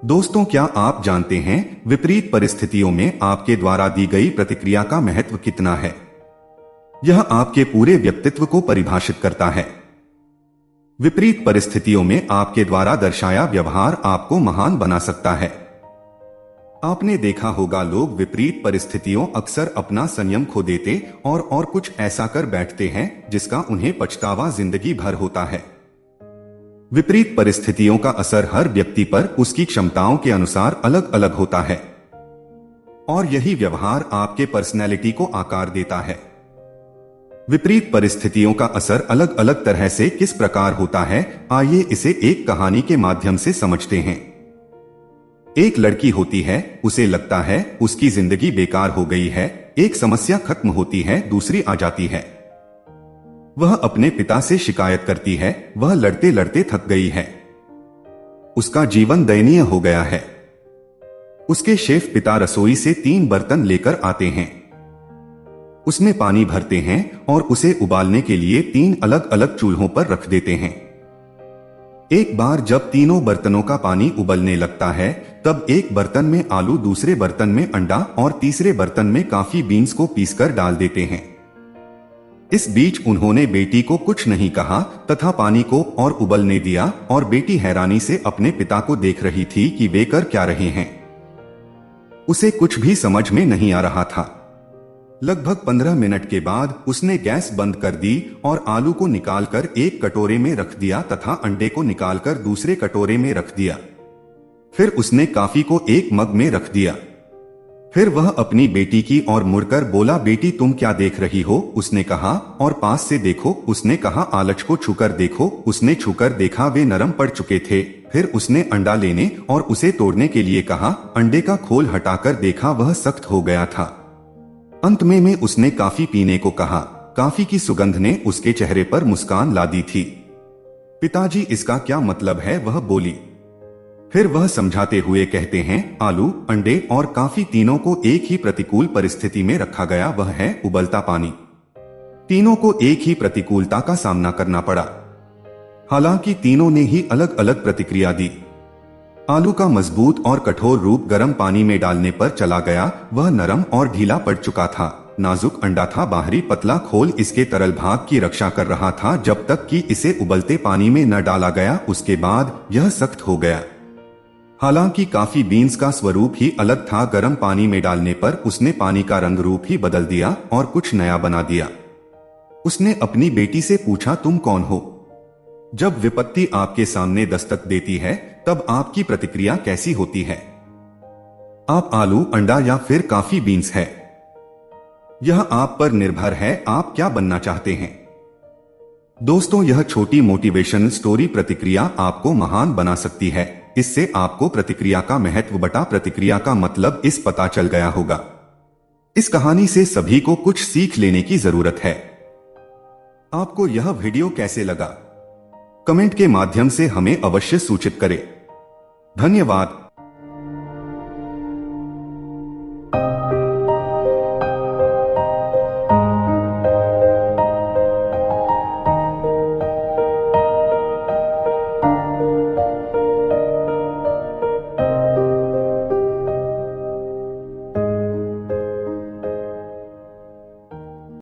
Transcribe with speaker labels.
Speaker 1: दोस्तों, क्या आप जानते हैं विपरीत परिस्थितियों में आपके द्वारा दी गई प्रतिक्रिया का महत्व कितना है? यह आपके पूरे व्यक्तित्व को परिभाषित करता है। विपरीत परिस्थितियों में आपके द्वारा दर्शाया व्यवहार आपको महान बना सकता है। आपने देखा होगा, लोग विपरीत परिस्थितियों अक्सर अपना संयम खो देते और कुछ ऐसा कर बैठते हैं जिसका उन्हें पछतावा जिंदगी भर होता है। विपरीत परिस्थितियों का असर हर व्यक्ति पर उसकी क्षमताओं के अनुसार अलग अलग होता है और यही व्यवहार आपके पर्सनैलिटी को आकार देता है। विपरीत परिस्थितियों का असर अलग अलग तरह से किस प्रकार होता है, आइए इसे एक कहानी के माध्यम से समझते हैं। एक लड़की होती है, उसे लगता है उसकी जिंदगी बेकार हो गई है। एक समस्या खत्म होती है, दूसरी आ जाती है। वह अपने पिता से शिकायत करती है, वह लड़ते लड़ते थक गई है। उसका जीवन दयनीय हो गया है। उसके शेफ पिता रसोई से 3 बर्तन लेकर आते हैं। उसमें पानी भरते हैं और उसे उबालने के लिए 3 अलग अलग चूल्हों पर रख देते हैं। एक बार जब तीनों बर्तनों का पानी उबलने लगता है, तब एक बर्तन में आलू, दूसरे बर्तन में अंडा और तीसरे बर्तन में काफी बीन्स को पीसकर डाल देते हैं। इस बीच उन्होंने बेटी को कुछ नहीं कहा तथा पानी को और उबलने दिया और बेटी हैरानी से अपने पिता को देख रही थी कि वे कर क्या रहे हैं। उसे कुछ भी समझ में नहीं आ रहा था। लगभग 15 मिनट के बाद उसने गैस बंद कर दी और आलू को निकालकर एक कटोरे में रख दिया तथा अंडे को निकालकर दूसरे कटोरे में रख दिया। फिर उसने कॉफी को एक मग में रख दिया। फिर वह अपनी बेटी की ओर मुड़कर बोला, बेटी तुम क्या देख रही हो? उसने कहा, और पास से देखो। उसने कहा, आलच को छूकर देखो। उसने छूकर देखा, वे नरम पड़ चुके थे। फिर उसने अंडा लेने और उसे तोड़ने के लिए कहा। अंडे का खोल हटाकर देखा, वह सख्त हो गया था। अंत में उसने कॉफी पीने को कहा। कॉफी की सुगंध ने उसके चेहरे पर मुस्कान ला दी थी। पिताजी, इसका क्या मतलब है? वह बोली। फिर वह समझाते हुए कहते हैं, आलू, अंडे और कॉफी तीनों को एक ही प्रतिकूल परिस्थिति में रखा गया, वह है उबलता पानी। तीनों को एक ही प्रतिकूलता का सामना करना पड़ा। हालांकि तीनों ने ही अलग अलग प्रतिक्रिया दी। आलू का मजबूत और कठोर रूप गर्म पानी में डालने पर चला गया, वह नरम और ढीला पड़ चुका था। नाजुक अंडा था, बाहरी पतला खोल इसके तरल भाग की रक्षा कर रहा था जब तक कि इसे उबलते पानी में न डाला गया। उसके बाद यह सख्त हो गया। हालांकि कॉफी बीन्स का स्वरूप ही अलग था। गर्म पानी में डालने पर उसने पानी का रंग रूप ही बदल दिया और कुछ नया बना दिया। उसने अपनी बेटी से पूछा, तुम कौन हो? जब विपत्ति आपके सामने दस्तक देती है, तब आपकी प्रतिक्रिया कैसी होती है? आप आलू, अंडा या फिर कॉफी बीन्स है? यह आप पर निर्भर है, आप क्या बनना चाहते हैं। दोस्तों, यह छोटी मोटिवेशनल स्टोरी प्रतिक्रिया आपको महान बना सकती है। इससे आपको प्रतिक्रिया का महत्व बटा प्रतिक्रिया का मतलब इस पता चल गया होगा। इस कहानी से सभी को कुछ सीख लेने की जरूरत है। आपको यह वीडियो कैसे लगा? कमेंट के माध्यम से हमें अवश्य सूचित करें। धन्यवाद।